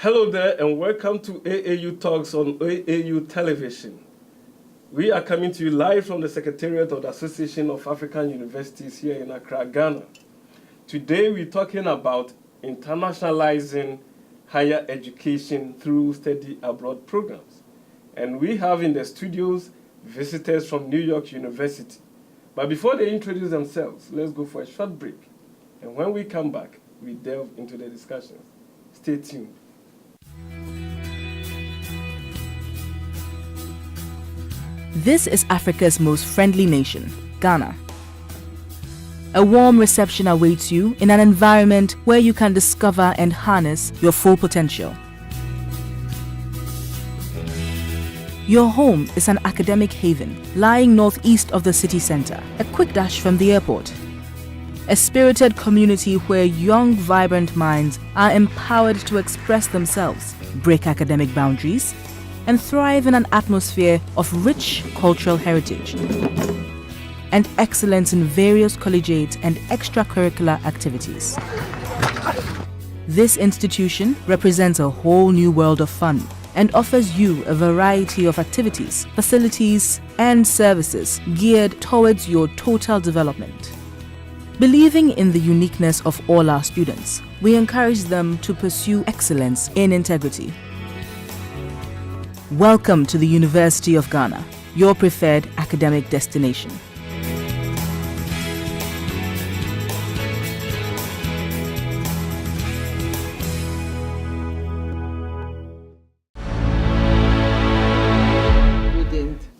Hello there and welcome to AAU Talks on AAU Television. We are coming to you live from the Secretariat of the Association of African Universities here in Accra, Ghana. Today we're talking about internationalizing higher education through study abroad programs. And we have in the studios visitors from New York University. But before they introduce themselves, let's go for a short break. And when we come back, we delve into the discussions. Stay tuned. This is Africa's most friendly nation, Ghana. A warm reception awaits you in an environment where you can discover and harness your full potential. Your home is an academic haven lying northeast of the city center, a quick dash from the airport. A spirited community where young, vibrant minds are empowered to express themselves, break academic boundaries, and thrive in an atmosphere of rich cultural heritage and excellence in various collegiate and extracurricular activities. This institution represents a whole new world of fun and offers you a variety of activities, facilities, and services geared towards your total development. Believing in the uniqueness of all our students, we encourage them to pursue excellence in integrity. Welcome to the University of Ghana, your preferred academic destination.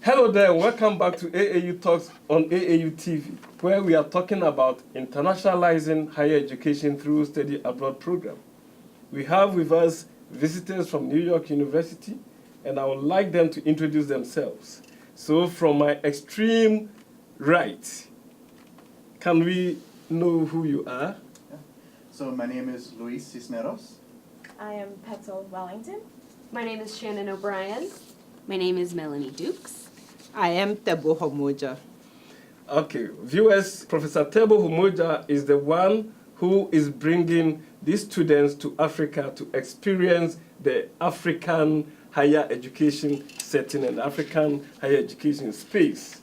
Hello there, and welcome back to AAU Talks on AAU TV, where we are talking about internationalizing higher education through study abroad program. We have with us visitors from New York University, and I would like them to introduce themselves. So from my extreme right, can we know who you are? So my name is Luis Cisneros. I am Petal Wellington. My name is Shannon O'Brien. My name is Melanie Dukes. I am Teboho Moja. Okay, viewers, Professor Teboho Moja is the one who is bringing these students to Africa to experience the African higher education setting and African higher education space.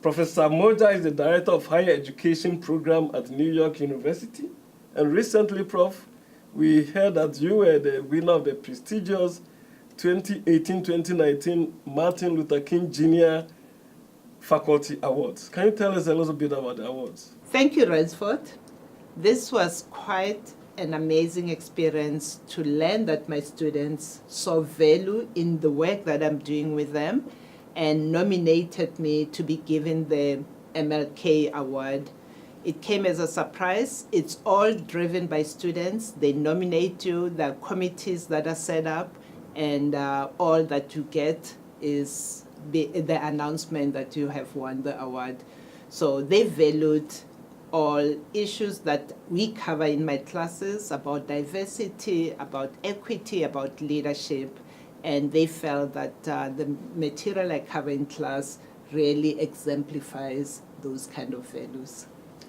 Professor Moja is the Director of Higher Education Program at New York University. And recently, Prof, we heard that you were the winner of the prestigious 2018-2019 Martin Luther King Jr. Faculty Awards. Can you tell us a little bit about the awards? Thank you, Ransford. This was quite an amazing experience to learn that my students saw value in the work that I'm doing with them and nominated me to be given the MLK Award. It came as a surprise. It's all driven by students. They nominate you, there are committees that are set up, and all that you get is the announcement that you have won the award. So they valued all issues that we cover in my classes about diversity, about equity, about leadership, and they felt that the material I cover in class really exemplifies those kind of values.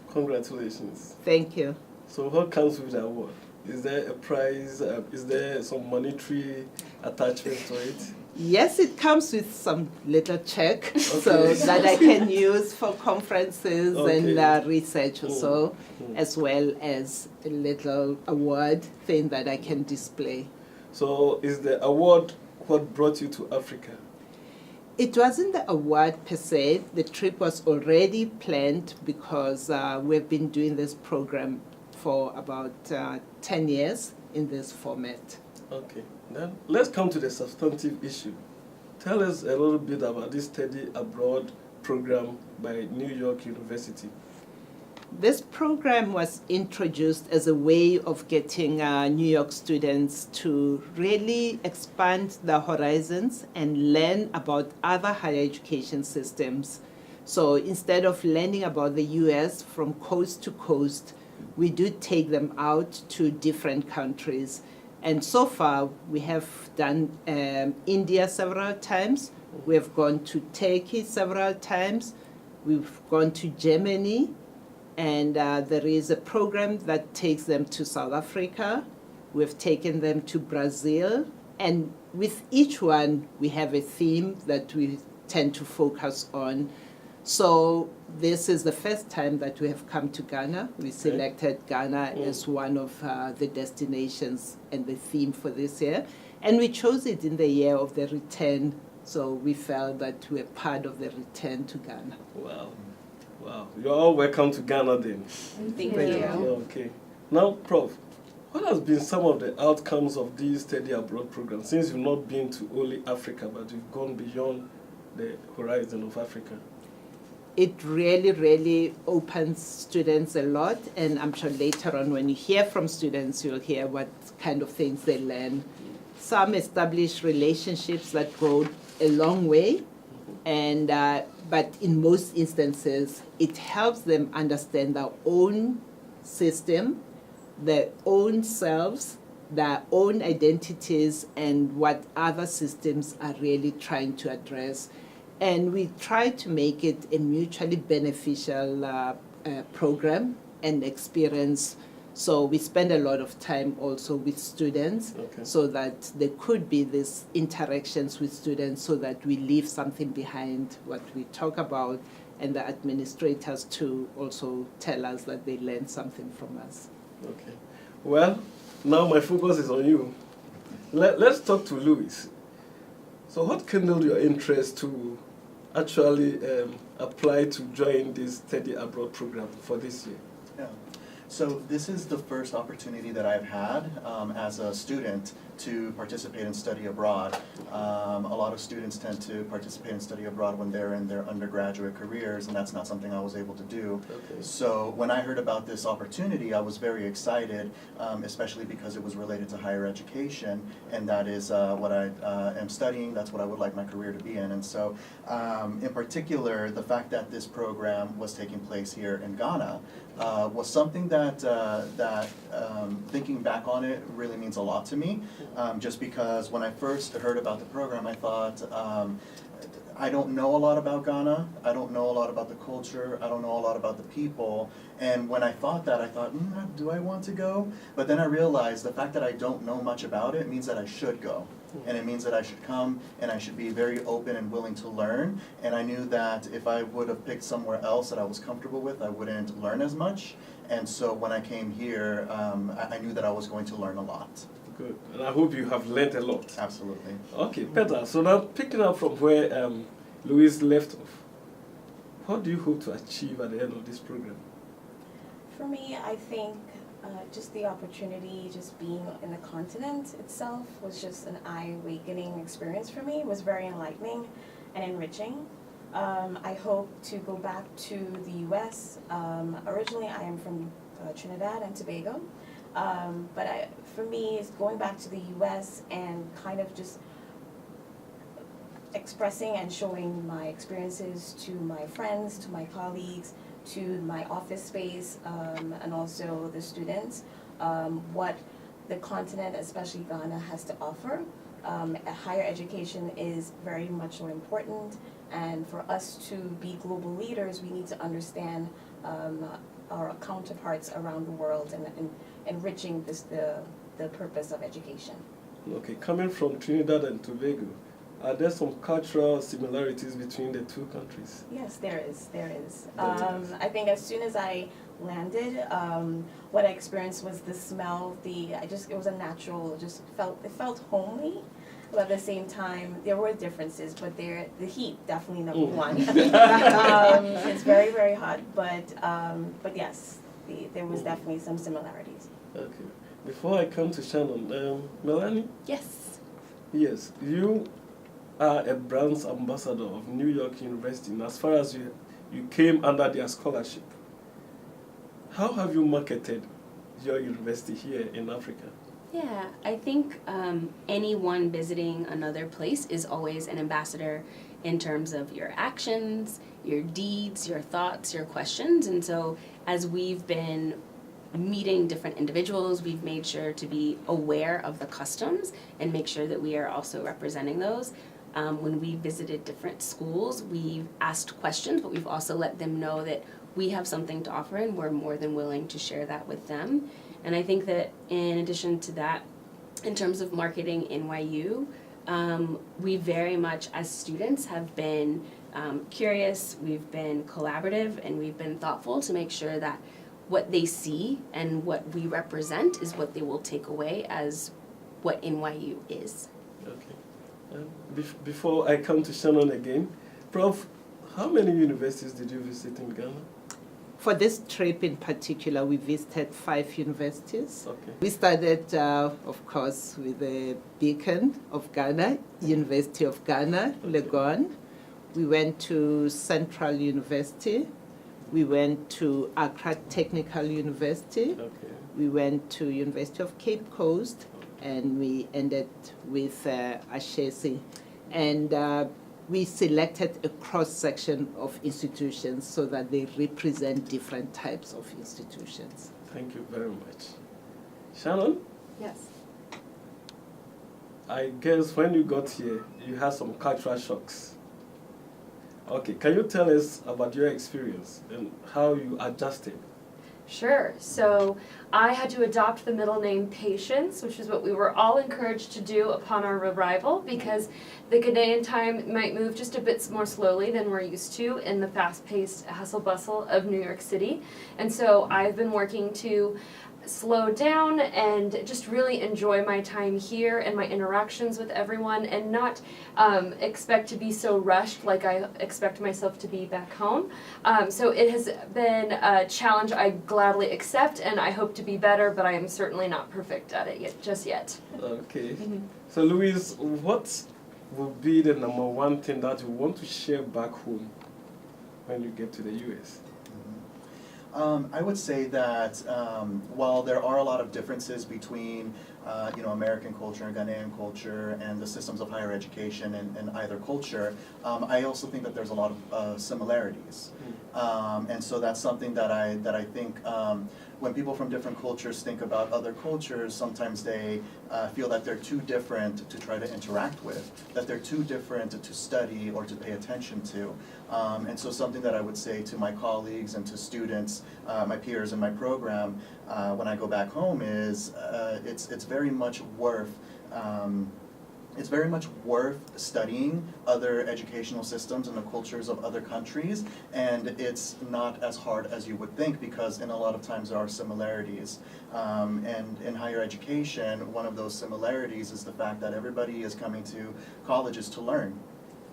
Congratulations. Thank you. So what comes with the award? Is there a prize? Is there some monetary attachment to it? Yes, it comes with some little check so that I can use for conferences and research also, as well as a little award thing that I can display. So is the award what brought you to Africa? It wasn't the award per se. The trip was already planned because we've been doing this program for about 10 years in this format. Okay, then let's come to the substantive issue. Tell us a little bit about this study abroad program by New York University. This program was introduced as a way of getting New York students to really expand their horizons and learn about other higher education systems. So instead of learning about the US from coast to coast, we do take them out to different countries. And so far, we have done India several times. We have gone to Turkey several times. We've gone to Germany. And there is a program that takes them to South Africa, We've taken them to Brazil, and with each one, we have a theme that we tend to focus on. So this is the first time that we have come to Ghana. We selected Ghana as one of the destinations and the theme for this year. And we chose it in the year of the return, so we felt that we were part of the return to Ghana. Wow. Wow. You're all welcome to Ghana then. Thank Thank you. you. Okay. Now, Prof, what has been some of the outcomes of these study abroad programs, since you've not been to only Africa, but you've gone beyond the horizon of Africa? It really, really opens students a lot, and I'm sure later on when you hear from students, you'll hear what kind of things they learn. Some establish relationships that go a long way, and but in most instances, it helps them understand their own system, their own selves, their own identities, and what other systems are really trying to address. And we try to make it a mutually beneficial program and experience. So we spend a lot of time also with students, so that there could be these interactions with students, so that we leave something behind what we talk about, and the administrators to also tell us that they learned something from us. Okay. Well, now my focus is on you. Let's talk to Luis. So what kindled your interest to actually apply to join this study abroad program for this year? Yeah. So this is the first opportunity that I've had as a student to participate in study abroad. A lot of students tend to participate in study abroad when they're in their undergraduate careers, and that's not something I was able to do. Okay. So when I heard about this opportunity, I was very excited, especially because it was related to higher education, and that is what I am studying. That's what I would like my career to be in. And so in particular, the fact that this program was taking place here in Ghana was something that thinking back on it really means a lot to me, just because when I first heard about the program, I thought, I don't know a lot about Ghana, I don't know a lot about the culture, I don't know a lot about the people, and when I thought that, I thought, do I want to go? But then I realized the fact that I don't know much about it means that I should go. And it means that I should come and I should be very open and willing to learn. And I knew that if I would have picked somewhere else that I was comfortable with, I wouldn't learn as much. And so when I came here, I knew that I was going to learn a lot. Good. And I hope you have learned a lot. Absolutely. Okay, Petal. So now picking up from where Luis left off, what do you hope to achieve at the end of this program? For me, I think just the opportunity, just being in the continent itself was just an eye-awakening experience for me. It was very enlightening and enriching. I hope to go back to the U.S. Originally, I am from Trinidad and Tobago, but for me, it's going back to the U.S. and kind of just expressing and showing my experiences to my friends, to my colleagues, to my office space, and also the students, what the continent, especially Ghana, has to offer. Higher education is very much so important, and for us to be global leaders, we need to understand our counterparts around the world and enriching the purpose of education. Okay, coming from Trinidad and Tobago, are there some cultural similarities between the two countries? Yes, there is. I think as soon as I landed, what I experienced was the smell. It was a natural. It felt homely, but at the same time there were differences. But the heat definitely number one. It's very, very hot, but yes, there was definitely some similarities. Okay. Before I come to Shannon, Melanie. Yes. Yes, you are a brand ambassador of New York University, and as far as you came under their scholarship, how have you marketed your university here in Africa? Yeah, I think anyone visiting another place is always an ambassador in terms of your actions, your deeds, your thoughts, your questions. And so as we've been meeting different individuals, we've made sure to be aware of the customs and make sure that we are also representing those. When we visited different schools, we've asked questions, but we've also let them know that we have something to offer and we're more than willing to share that with them. And I think that in addition to that, in terms of marketing NYU, we very much as students have been curious, we've been collaborative, and we've been thoughtful to make sure that what they see and what we represent is what they will take away as what NYU is. Okay. Before I come to Shannon again, Prof, how many universities did you visit in Ghana? For this trip in particular, we visited 5 universities. Okay. We started, of course, with the beacon of Ghana, University of Ghana, Legon. We went to Central University. We went to Accra Technical University. Okay. We went to University of Cape Coast, and we ended with Ashesi. And we selected a cross-section of institutions so that they represent different types of institutions. Thank you very much. Shannon, Yes. I guess when you got here, you had some cultural shocks. Okay, can you tell us about your experience and how you adjusted? Sure. So I had to adopt the middle name Patience, which is what we were all encouraged to do upon our arrival, because the Ghanaian time might move just a bit more slowly than we're used to in the fast-paced hustle bustle of New York City. And so I've been working to slow down and just really enjoy my time here and my interactions with everyone, and not expect to be so rushed like I expect myself to be back home. So it has been a challenge I gladly accept, and I hope to be better, but I am certainly not perfect at it just yet. Okay. So Luis, what would be the number one thing that you want to share back home when you get to the US? I would say that while there are a lot of differences between American culture and Ghanaian culture and the systems of higher education in either culture, I also think that there's a lot of similarities. And so that's something that I think when people from different cultures think about other cultures, sometimes they feel that they're too different to try to interact with, that they're too different to study or to pay attention to. And so something that I would say to my colleagues and to students, my peers in my program, when I go back home is it's very much worth studying other educational systems and the cultures of other countries, and it's not as hard as you would think, because in a lot of times there are similarities. And in higher education, one of those similarities is the fact that everybody is coming to colleges to learn.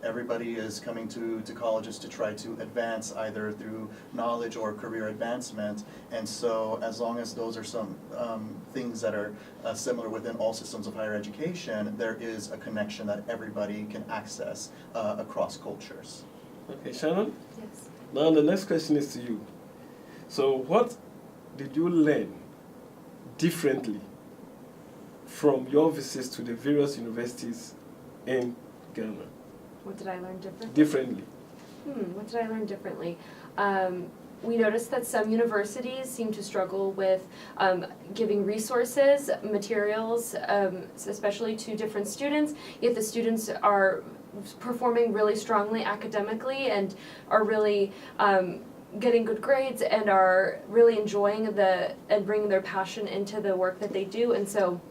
Everybody is coming to colleges to try to advance either through knowledge or career advancement, and so as long as those are some things that are similar within all systems of higher education, there is a connection that everybody can access across cultures. Okay, Shannon? Yes. Now the next question is to you. So what did you learn differently from your visits to the various universities in Ghana? What did I learn differently? Differently. What did I learn differently? We noticed that some universities seem to struggle with giving resources, materials, especially to different students, yet the students are performing really strongly academically and are really getting good grades and are really enjoying and bringing their passion into the work that they do. And so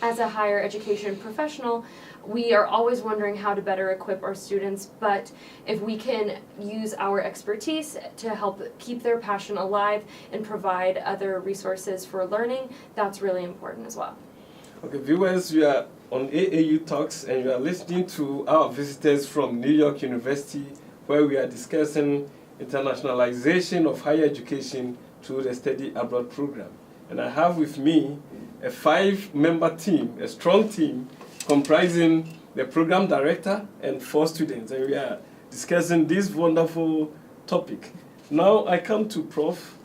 as a higher education professional, we are always wondering how to better equip our students, but if we can use our expertise to help keep their passion alive and provide other resources for learning, that's really important as well. Okay, viewers, you are on AAU Talks and you are listening to our visitors from New York University, where we are discussing internationalization of higher education through the study abroad program. And I have with me a 5-member team, a strong team, comprising the program director and 4 students, and we are discussing this wonderful topic. Now I come to Prof.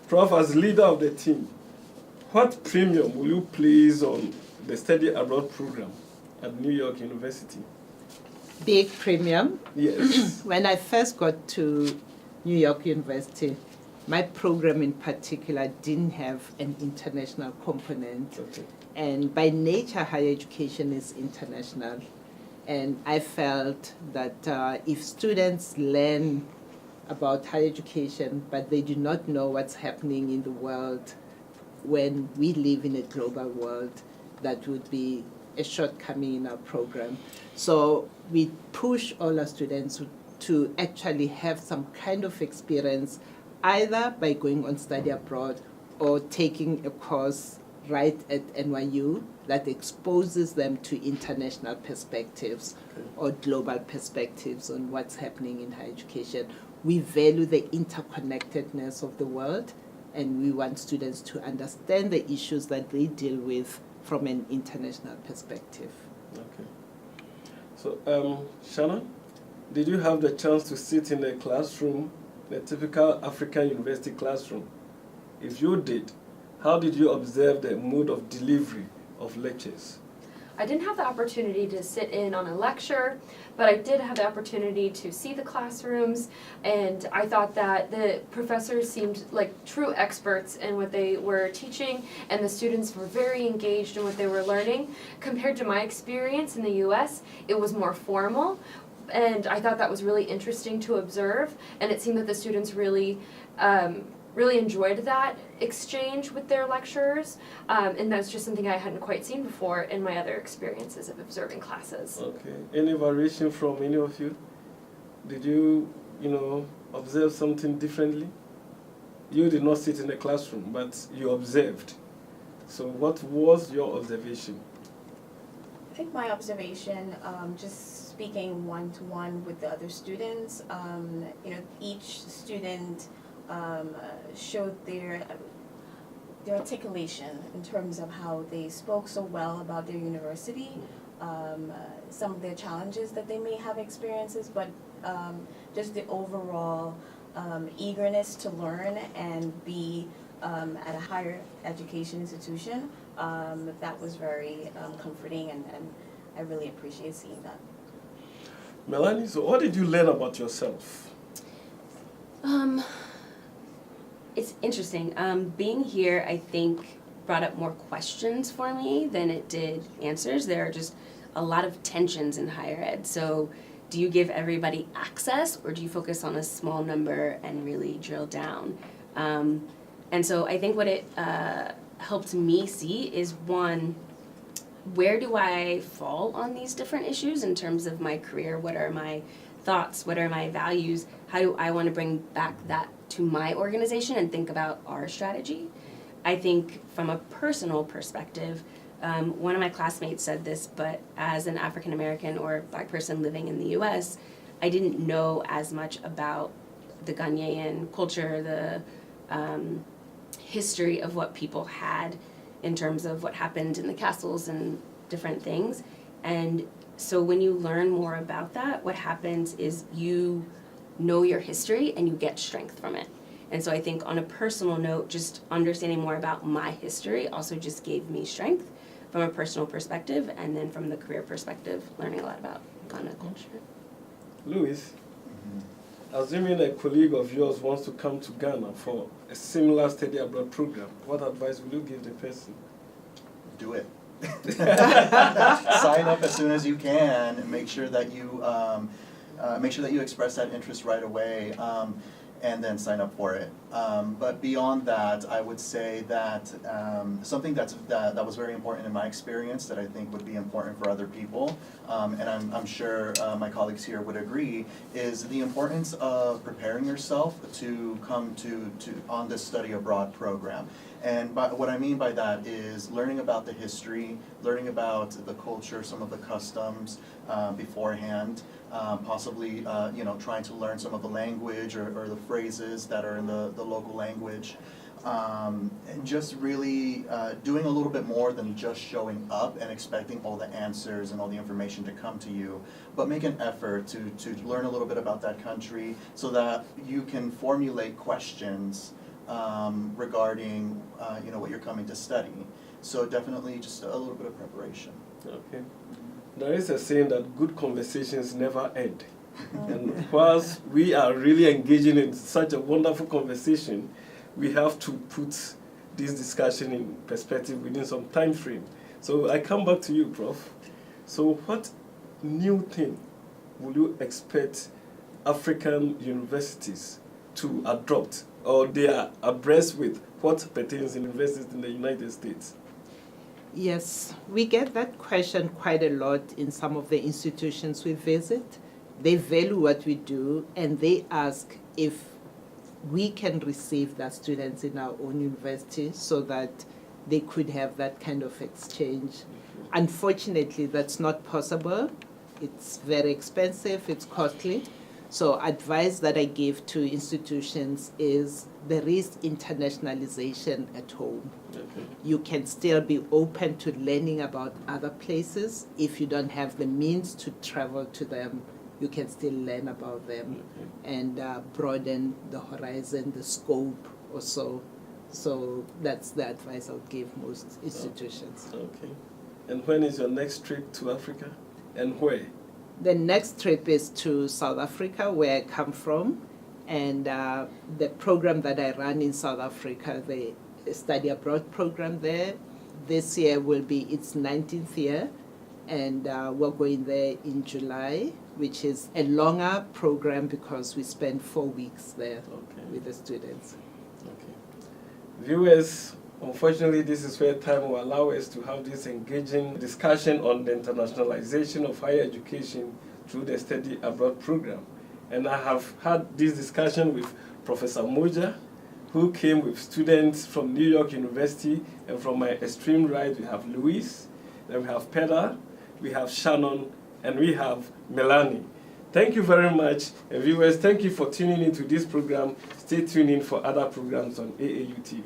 Prof, as leader of the team, what premium will you place on the study abroad program at New York University? Big premium. Yes. When I first got to New York University, my program in particular didn't have an international component. Okay. And by nature, higher education is international. And I felt that if students learn about higher education, but they do not know what's happening in the world, when we live in a global world, that would be a shortcoming in our program. So we push all our students to actually have some kind of experience, either by going on study abroad or taking a course right at NYU that exposes them to international perspectives or global perspectives on what's happening in higher education. We value the interconnectedness of the world, and we want students to understand the issues that they deal with from an international perspective. Okay. So, Shannon, did you have the chance to sit in a classroom, a typical African university classroom? If you did, how did you observe the mode of delivery of lectures? I didn't have the opportunity to sit in on a lecture, but I did have the opportunity to see the classrooms, and I thought that the professors seemed like true experts in what they were teaching, and the students were very engaged in what they were learning. Compared to my experience in the US, it was more formal, and I thought that was really interesting to observe, and it seemed that the students really enjoyed that exchange with their lecturers, and that's just something I hadn't quite seen before in my other experiences of observing classes. Okay. Any variation from any of you? Did you, observe something differently? You did not sit in a classroom, but you observed. So what was your observation? I think my observation, just speaking one-to-one with the other students, each student showed their articulation in terms of how they spoke so well about their university, some of their challenges that they may have experiences, but just the overall eagerness to learn and be at a higher education institution. That was very comforting, and I really appreciate seeing that. Melanie, so what did you learn about yourself? It's interesting. Being here, I think, brought up more questions for me than it did answers. There are just a lot of tensions in higher ed. So do you give everybody access, or do you focus on a small number and really drill down? And so I think what it helped me see is, one, where do I fall on these different issues in terms of my career? What are my thoughts? What are my values? How do I want to bring back that to my organization and think about our strategy? I think from a personal perspective, one of my classmates said this, but as an African American or Black person living in the US, I didn't know as much about the Ghanaian culture, the history of what people had in terms of what happened in the castles and different things. And so when you learn more about that, what happens is you know your history and you get strength from it. And so I think on a personal note, just understanding more about my history also just gave me strength from a personal perspective, and then from the career perspective, learning a lot about Ghana culture. Luis, assuming a colleague of yours wants to come to Ghana for a similar study abroad program, what advice will you give the person? Do it. Sign up as soon as you can, and make sure that you express that interest right away, and then sign up for it. But beyond that, I would say that something that was very important in my experience that I think would be important for other people, and I'm sure my colleagues here would agree, is the importance of preparing yourself to come to on this study abroad program. And what I mean by that is learning about the history, learning about the culture, some of the customs beforehand, possibly trying to learn some of the language or the phrases that are in the local language, and just really doing a little bit more than just showing up and expecting all the answers and all the information to come to you, but make an effort to learn a little bit about that country so that you can formulate questions regarding what you're coming to study. So definitely just a little bit of preparation. Okay. There is a saying that good conversations never end. And whilst we are really engaging in such a wonderful conversation, we have to put this discussion in perspective within some time frame. So I come back to you, Prof. So what new thing will you expect African universities to adopt, or they are abreast with? what pertains in universities in the United States? Yes, we get that question quite a lot in some of the institutions we visit. They value what we do and they ask if we can receive the students in our own university so that they could have that kind of exchange. Unfortunately, that's not possible. It's very expensive, it's costly. So advice that I give to institutions is there is internationalization at home. Okay. You can still be open to learning about other places. If you don't have the means to travel to them, you can still learn about them and broaden the horizon, the scope also. So that's the advice I would give most institutions. Okay. And when is your next trip to Africa and where? The next trip is to South Africa, where I come from, and the program that I run in South Africa, the study abroad program there, this year will be its 19th year, and we're going there in July, which is a longer program because we spend 4 weeks there with the students. Okay. Viewers, unfortunately, this is where time will allow us to have this engaging discussion on the internationalization of higher education through the study abroad program. And I have had this discussion with Professor Moja, who came with students from New York University, and from my extreme right we have Luis, then we have Petal, we have Shannon, and we have Melanie. Thank you very much, and viewers, thank you for tuning into this program. Stay tuned in for other programs on AAU TV.